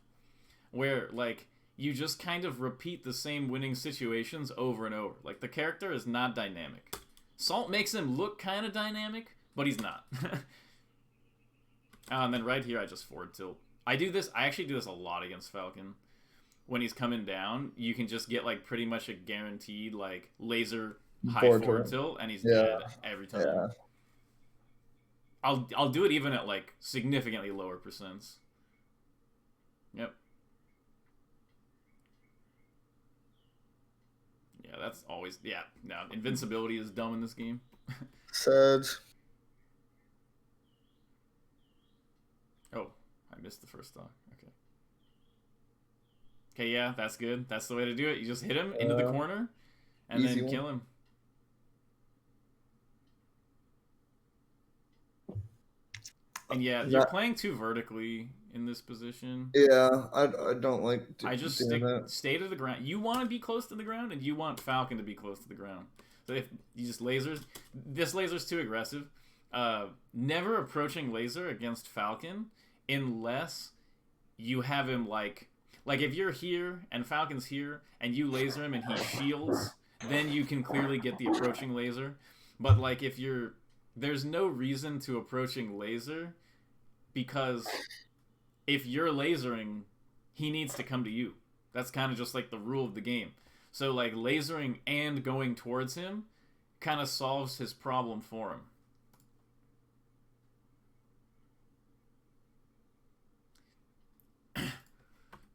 where, like, you just kind of repeat the same winning situations over and over. Like, the character is not dynamic. Salt makes him look kind of dynamic, but he's not. And then right here, I just forward tilt. I actually do this a lot against Falcon. When he's coming down, you can just get, like, pretty much a guaranteed, like, laser high forward tilt, and he's dead every time. Yeah. I'll do it even at, like, significantly lower percents. Yep. Yeah, that's always... Yeah, no, invincibility is dumb in this game. Sad. Oh, I missed the first stock. Okay. Okay, yeah, that's good. That's the way to do it. You just hit him into the corner, and then kill him. And yeah, you're playing too vertically in this position. Yeah, I don't like. I just stay to the ground. You want to be close to the ground, and you want Falcon to be close to the ground. So if you just lasers, this laser's too aggressive. Never approaching laser against Falcon unless you have him like if you're here and Falcon's here and you laser him and he shields, then you can clearly get the approaching laser. But like if there's no reason to approaching laser, because if you're lasering, he needs to come to you. That's kind of just like the rule of the game. So like lasering and going towards him kind of solves his problem for him.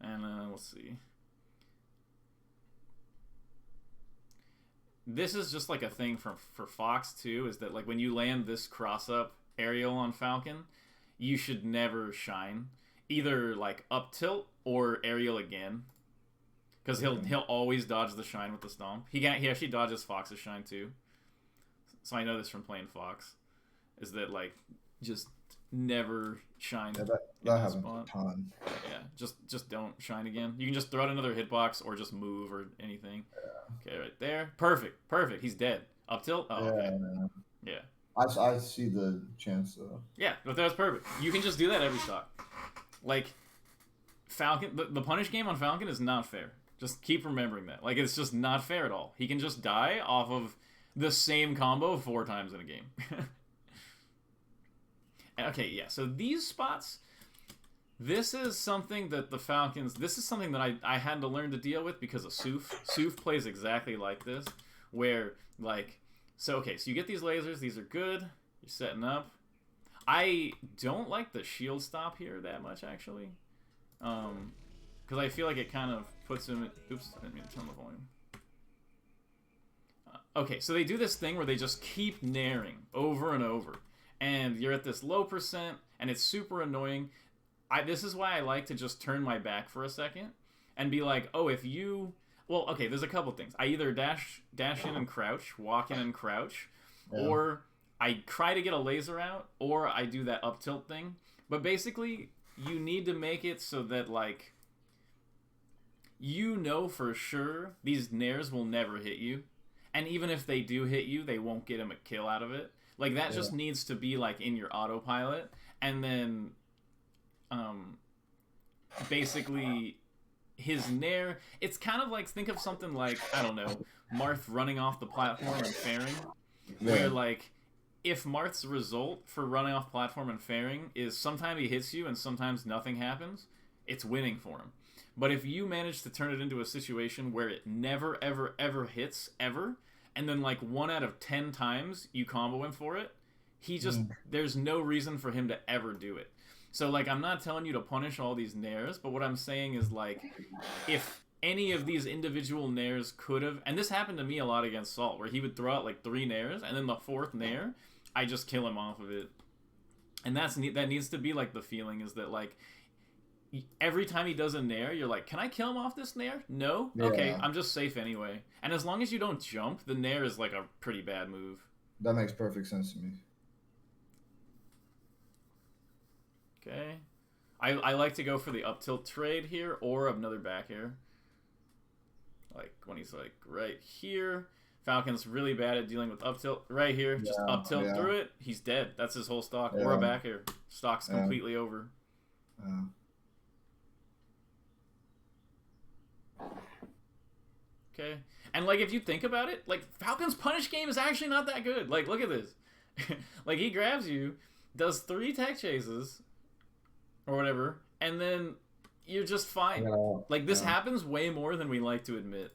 And let's see. this is just like a thing for Fox too, is that like when you land this cross up aerial on Falcon, you should never shine, either like up tilt or aerial again, because he'll always dodge the shine with the stomp. He actually dodges Fox's shine too. So I know this from playing Fox, is that like just never shine. Yeah, that happens a ton. Yeah, just don't shine again. You can just throw out another hitbox or just move or anything. Yeah. Okay, right there. Perfect. He's dead. Up tilt. Oh, okay. Yeah. I see the chance though. Yeah, but that's perfect. You can just do that every stock. Like Falcon, the punish game on Falcon is not fair. Just keep remembering that. Like, it's just not fair at all. He can just die off of the same combo 4 times in a game. Okay, yeah, so these spots, this is something that the Falcons, this is something that I had to learn to deal with because of Soof. Soof plays exactly like this, where, like, so, okay, so you get these lasers, these are good, you're setting up. I don't like the shield stop here that much, actually. Because I feel like it kind of puts him... Oops, I didn't mean to turn the volume. Okay, so they do this thing where they just keep naring over and over. And you're at this low percent, and it's super annoying. This is why I like to just turn my back for a second and be like, oh, if you... Well, okay, there's a couple things. I either dash in and crouch, walk in and crouch, or I try to get a laser out, or I do that up tilt thing. But basically, you need to make it so that, like, you know for sure these nairs will never hit you. And even if they do hit you, they won't get him a kill out of it. Like, that just needs to be, like, in your autopilot. And then, basically, his nair... It's kind of like, think of something like, I don't know, Marth running off the platform and fairing. Where, like, if Marth's result for running off platform and fairing is sometimes he hits you and sometimes nothing happens, it's winning for him. But if you manage to turn it into a situation where it never, ever, ever hits, ever, and then, like, 1 out of 10 times you combo him for it, he just... There's no reason for him to ever do it. So, like, I'm not telling you to punish all these nairs, but what I'm saying is, like, if any of these individual nairs could have... And this happened to me a lot against Salt, where he would throw out, like, 3 nairs, and then the 4th nair, I just kill him off of it. And that needs to be, like, the feeling, is that, like... Every time he does a nair, you're like, can I kill him off this nair? No? Yeah. Okay, I'm just safe anyway. And as long as you don't jump, the nair is like a pretty bad move. That makes perfect sense to me. Okay. I like to go for the up tilt trade here or another back air. Like when he's like right here. Falcon's really bad at dealing with up tilt. Right here, just up tilt through it. He's dead. That's his whole stock. Or a back air. Stock's completely over. Okay. And, like, if you think about it, like, Falcon's punish game is actually not that good. Like, look at this. Like, he grabs you, does 3 tech chases, or whatever, and then you're just fine. Like, this happens way more than we like to admit.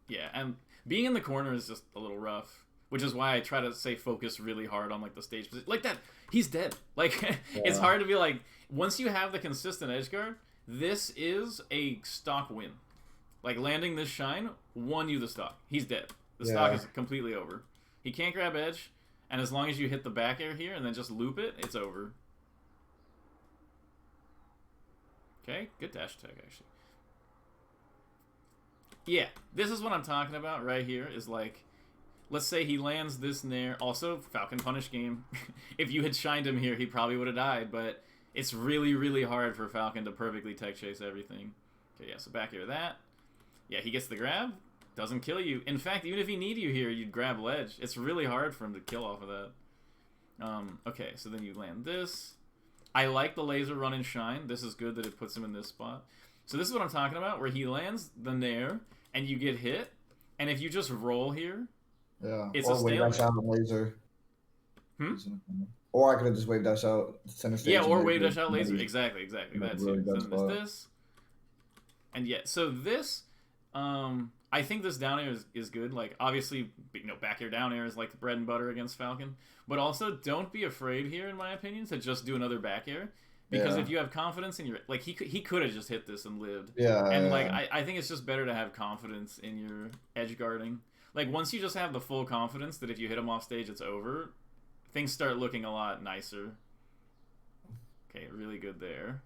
Yeah, and being in the corner is just a little rough, which is why I try to say focus really hard on, like, the stage position. Like that, he's dead. Like, it's hard to be like, once you have the consistent edge guard, this is a stock win. Like, landing this shine won you the stock. He's dead. The stock is completely over. He can't grab edge, and as long as you hit the back air here and then just loop it, it's over. Okay, good dash attack, actually. Yeah, this is what I'm talking about right here, is like, let's say he lands this nair. Also, Falcon punish game. If you had shined him here, he probably would have died, but... It's really, really hard for Falcon to perfectly tech chase everything. Okay, yeah, so back here that. Yeah, he gets the grab. Doesn't kill you. In fact, even if he needed you here, you'd grab ledge. It's really hard for him to kill off of that. Okay, so then you land this. I like the laser run and shine. This is good that it puts him in this spot. So this is what I'm talking about, where he lands the nair, and you get hit. And if you just roll here, it's a stalemate. Laser. Or I could have just wave dash out center stage. Yeah, or wave dash out laser. Exactly. That too. Then there's this. And yeah, so this, I think this down air is good. Like, obviously, back air down air is like the bread and butter against Falcon. But also, don't be afraid here, in my opinion, to just do another back air. Because Yeah. if you have confidence in your like he could have just hit this and lived. Yeah. And like Yeah. I think it's just better to have confidence in your edge guarding. Like once you just have the full confidence that if you hit him off stage it's over, things start looking a lot nicer. Okay, really good there.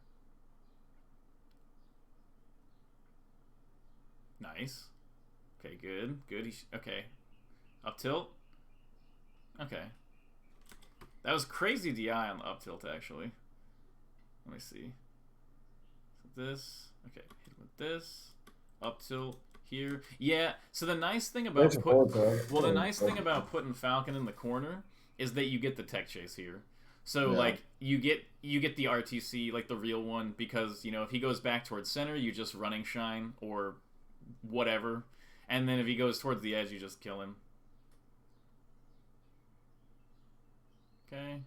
Nice. Okay, good. Good. Okay. Up tilt. Okay. That was crazy DI on the up tilt, actually. Let me see. This. Okay, hit with this. Up tilt here. Yeah, so the nice thing about the nice thing about putting Falcon in the corner is that you get the tech chase here. So like you get the RTC, like the real one, because you know if he goes back towards center, you just running shine or whatever. And then if he goes towards the edge, you just kill him. Okay.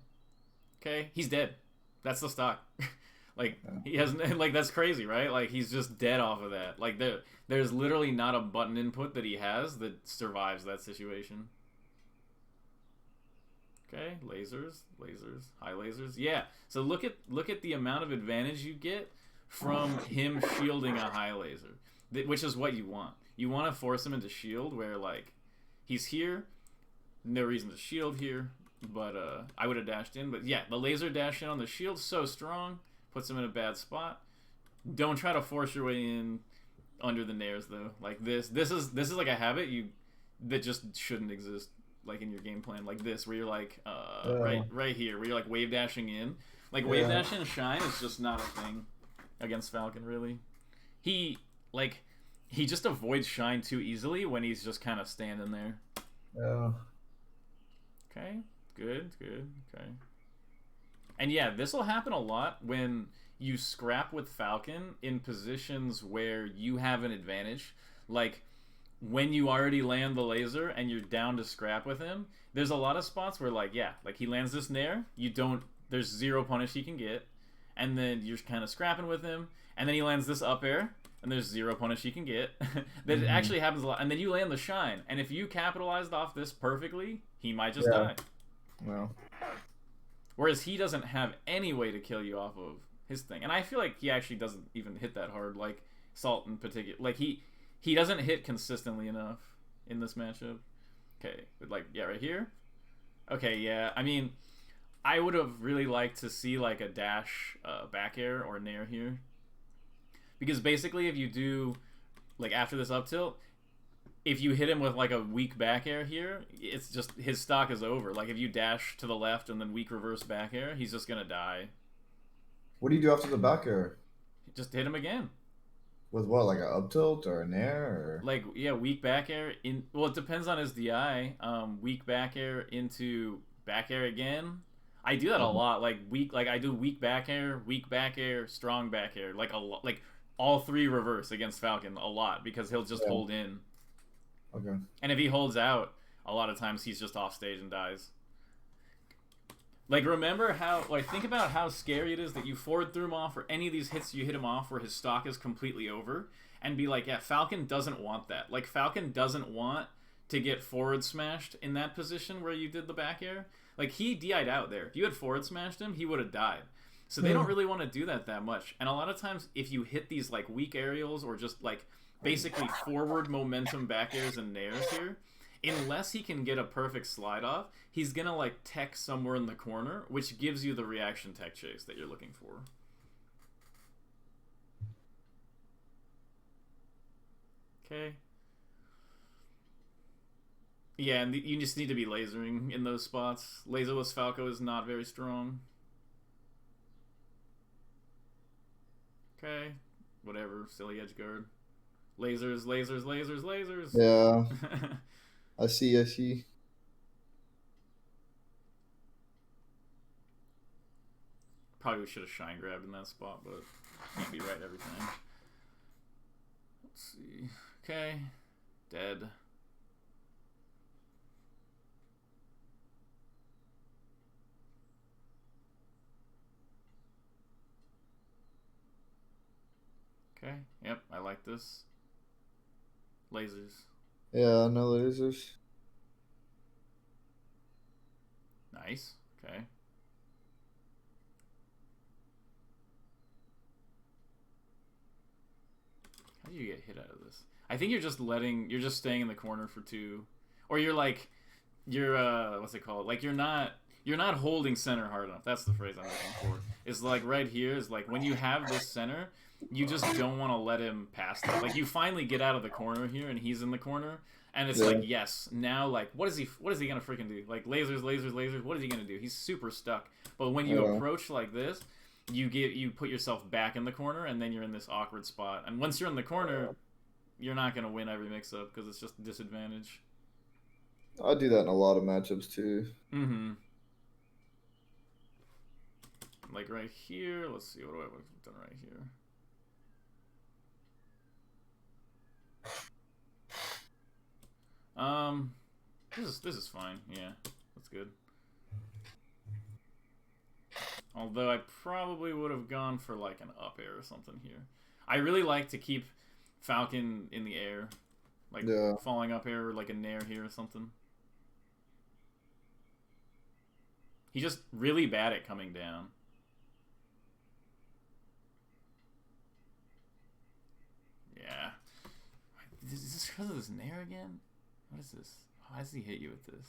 Okay, he's dead. That's the stock. Like, he hasn't, like, that's crazy, right? Like, he's just dead off of that. Like, there's literally not a button input that he has that survives that situation. Okay, lasers, high lasers. Yeah, so look at the amount of advantage you get from him shielding a high laser, which is what you want. You want to force him into shield where, like, he's here, no reason to shield here, but I would have dashed in. But yeah, the laser dash in on the shield, so strong, puts him in a bad spot. Don't try to force your way in under the nairs, though. Like, this is like a habit that just shouldn't exist, like, in your game plan, like this, where you're like, right here, where you're like wave dashing in. Like, wave dash and shine is just not a thing against Falcon, really. He just avoids shine too easily when he's just kind of standing there. Yeah. Okay, good, okay. And yeah, this will happen a lot when you scrap with Falcon in positions where you have an advantage. Like, when you already land the laser and you're down to scrap with him, there's a lot of spots where, like, yeah, like he lands this nair, there's zero punish he can get, and then you're kind of scrapping with him, and then he lands this up air, and there's zero punish he can get. It actually happens a lot. And then you land the shine, and if you capitalized off this perfectly, he might just die. Well. Whereas he doesn't have any way to kill you off of his thing. And I feel like he actually doesn't even hit that hard, like Salt in particular. Like, he doesn't hit consistently enough in this matchup. Okay, but like, yeah, right here. Okay, yeah, I mean, I would have really liked to see like a dash back air or nair here. Because basically if you do, like after this up tilt, if you hit him with like a weak back air here, it's just, his stock is over. Like if you dash to the left and then weak reverse back air, he's just gonna die. What do you do after the back air? Just hit him again. With what, like an up tilt or a nair? Or... Like, yeah, weak back air in. Well, it depends on his DI. Weak back air into back air again. I do that a lot. Like I do weak back air, strong back air. Like like all three reverse against Falcon a lot because he'll just hold in. Okay. And if he holds out, a lot of times he's just off stage and dies. Like, remember how, like, think about how scary it is that you forward threw him off, or any of these hits you hit him off where his stock is completely over, and be like, yeah, Falcon doesn't want that. Like, Falcon doesn't want to get forward smashed in that position where you did the back air. Like, he DI'd out there. If you had forward smashed him, he would have died. So they don't really want to do that much. And a lot of times, if you hit these, like, weak aerials, or just, like, basically forward momentum back airs and nairs here, unless he can get a perfect slide off, he's gonna like tech somewhere in the corner, which gives you the reaction tech chase that you're looking for. Okay. Yeah, and you just need to be lasering in those spots. Laserless Falco is not very strong. Okay. Whatever. Silly edge guard. Lasers. Yeah. I see. Probably should have shine grabbed in that spot, but can't be right every time. Let's see. Okay. Dead. Okay. Yep, I like this. Lasers. Yeah, no lasers. Nice. Okay. did you get hit out of this? I think you're just staying in the corner for 2, or you're what's it called? Like you're not holding center hard enough. That's the phrase I'm looking for. It's like right here is like when you have this center, you just don't want to let him pass that. Like you finally get out of the corner here, and he's in the corner, and it's like yes, now like what is he gonna freaking do? Like lasers. What is he gonna do? He's super stuck. But when you approach like this, you put yourself back in the corner, and then you're in this awkward spot. And once you're in the corner, you're not gonna win every mix-up because it's just a disadvantage. I do that in a lot of matchups too. Mm-hmm. Like right here, let's see, what do I have done right here? This is fine. Yeah, that's good. Although I probably would have gone for like an up air or something here. I really like to keep Falcon in the air, like falling up air, or like a nair here or something. He's just really bad at coming down. Yeah. Is this because of this nair again? What is this? Why does he hit you with this?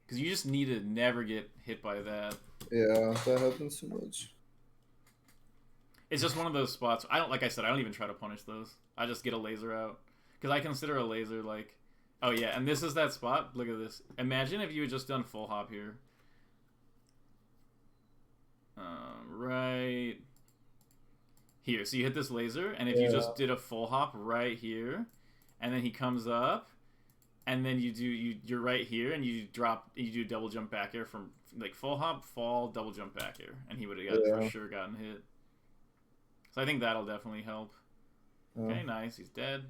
Because you just need to never get hit by that. Yeah, that happens so much. It's just one of those spots. Like I said, I don't even try to punish those. I just get a laser out. Because I consider a laser like... Oh yeah, and this is that spot. Look at this. Imagine if you had just done full hop here. Right here. So you hit this laser, and if you just did a full hop right here, and then he comes up, and then you're right here, and you do double jump back air from like full hop, fall, double jump back air, and he would have for sure gotten hit. So I think that'll definitely help. Okay, nice. He's dead.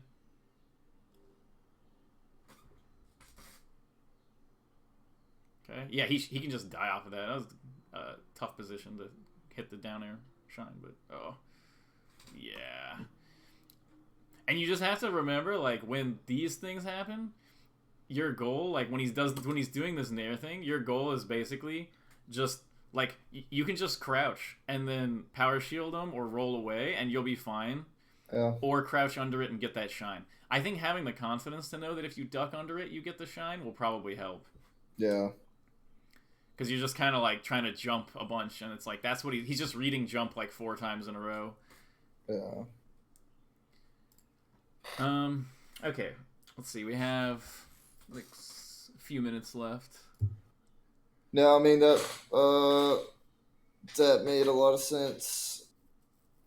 Okay, yeah, he can just die off of that. That was a tough position to hit the down air shine, but yeah. And you just have to remember, like, when these things happen, your goal, like when he's doing this nair thing, your goal is basically just like you can just crouch and then power shield him or roll away, and you'll be fine. Yeah. Or crouch under it and get that shine. I think having the confidence to know that if you duck under it, you get the shine will probably help. Yeah. Because you're just kind of like trying to jump a bunch, and it's like that's what he's just reading jump like 4 times in a row. Yeah. Okay. Let's see. We have like a few minutes left. No, I mean that made a lot of sense.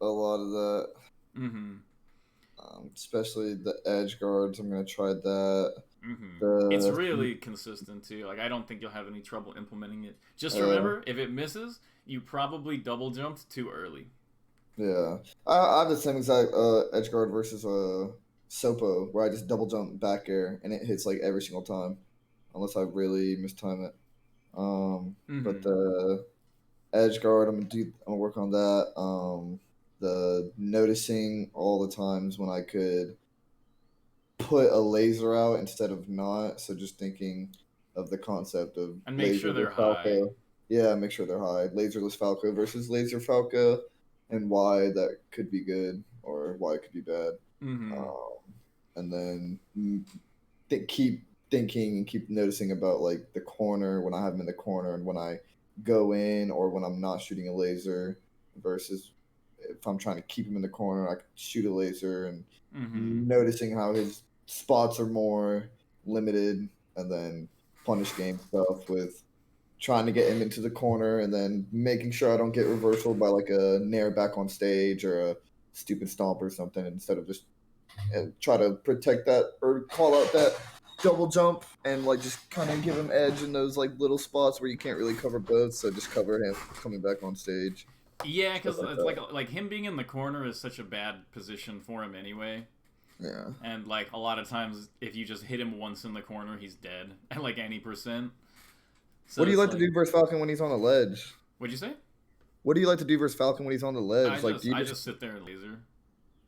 A lot of that. Mm-hmm. Especially the edge guards. I'm gonna try that. Mm-hmm. It's really consistent too. Like I don't think you'll have any trouble implementing it. Just remember, if it misses, you probably double jumped too early. Yeah, I have the same exact edge guard versus Sopo, where I just double jump back air and it hits like every single time, unless I really mistime it. But the edge guard, I'm gonna work on that. The noticing all the times when I could put a laser out instead of not. So just thinking of the concept of and make sure they're Falco. high. Yeah, make sure they're high. Laserless Falco versus laser Falco, and why that could be good or why it could be bad. And then keep thinking and keep noticing about like the corner when I have him in the corner and when I go in or when I'm not shooting a laser versus if I'm trying to keep him in the corner, I can shoot a laser and noticing how his spots are more limited, and then punish game stuff with trying to get him into the corner and then making sure I don't get reversal by like a nair back on stage or a stupid stomp or something, instead of just try to protect that or call out that double jump and like just kind of give him edge in those like little spots where you can't really cover both, so just cover him coming back on stage. Yeah, because it's like him being in the corner is such a bad position for him anyway. Yeah. And like a lot of times, if you just hit him once in the corner, he's dead at like any percent. So what do you like to do versus Falcon when he's on the ledge? What'd you say? What do you like to do versus Falcon when he's on the ledge? I just sit there and laser.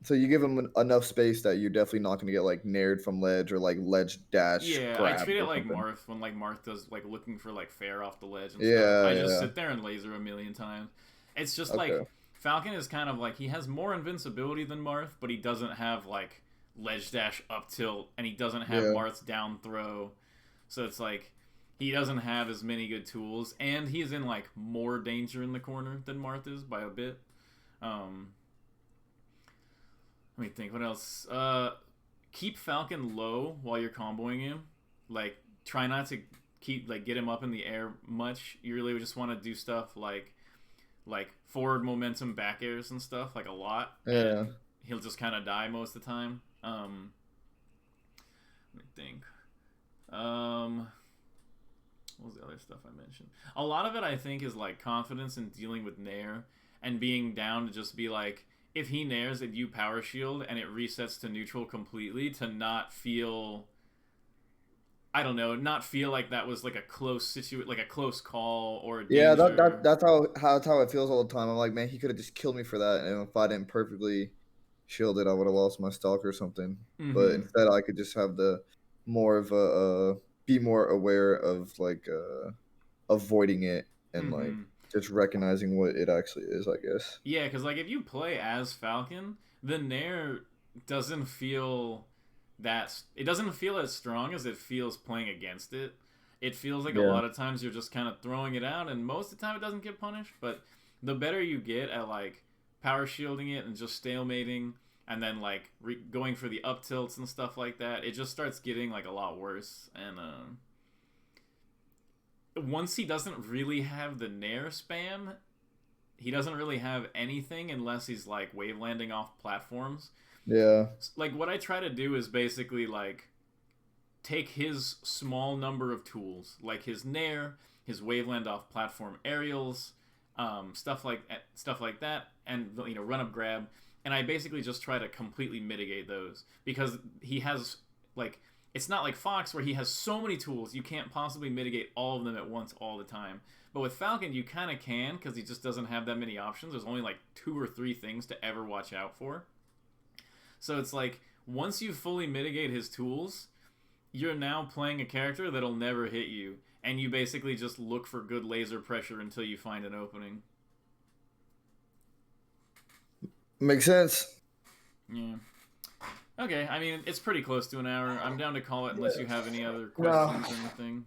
So you give him enough space that you're definitely not going to get like nared from ledge or like ledge dash. Yeah, I treat it like Marth when like Marth does like looking for like fair off the ledge. And yeah, stuff. I just sit there and laser a million times. It's just like Falcon is kind of like, he has more invincibility than Marth, but he doesn't have like ledge dash up tilt, and he doesn't have Marth's down throw. So it's like he doesn't have as many good tools, and he's in like more danger in the corner than Marth is by a bit. Let me think. What else? Keep Falcon low while you're comboing him. Like, try not to get him up in the air much. You really just want to do stuff like forward momentum back airs and stuff, like a lot. Yeah. He'll just kind of die most of the time. Let me think. What was the other stuff I mentioned? A lot of it, I think, is like confidence in dealing with Nair and being down to just be like, if he nairs and you power shield and it resets to neutral completely, to not feel, I don't know, not feel like that was like a close like a close call or a danger. Yeah, that's how it feels all the time. I'm like, man, he could have just killed me for that, and if I didn't perfectly shield it, I would have lost my stalk or something. But instead, I could just have the more of a be more aware of like avoiding it and like just recognizing what it actually is, I guess. Yeah, because like if you play as Falcon, the Nair doesn't feel it doesn't feel as strong as it feels playing against it. It feels like a lot of times you're just kind of throwing it out, and most of the time it doesn't get punished. But the better you get at like power shielding it and just stalemating, and then like going for the up tilts and stuff like that, it just starts getting like a lot worse. And once he doesn't really have the Nair spam, he doesn't really have anything unless he's like wave landing off platforms. Yeah. Like what I try to do is basically like take his small number of tools, like his Nair, his waveland off platform aerials, stuff like that, and run up grab, and I basically just try to completely mitigate those, because he has like, it's not like Fox where he has so many tools you can't possibly mitigate all of them at once all the time. But with Falcon you kind of can, because he just doesn't have that many options. There's only like 2 or 3 things to ever watch out for. So it's like, once you fully mitigate his tools, you're now playing a character that'll never hit you, and you basically just look for good laser pressure until you find an opening. Makes sense. Yeah. Okay, I mean, it's pretty close to an hour. I'm down to call it unless you have any other questions or anything.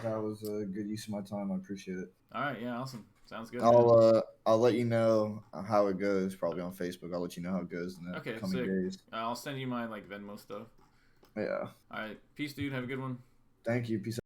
That was a good use of my time. I appreciate it. All right, yeah, awesome. Sounds good. I'll let you know how it goes, probably on Facebook. I'll let you know how it goes in the coming days. I'll send you my like Venmo stuff. Yeah. All right, peace, dude. Have a good one. Thank you. Peace.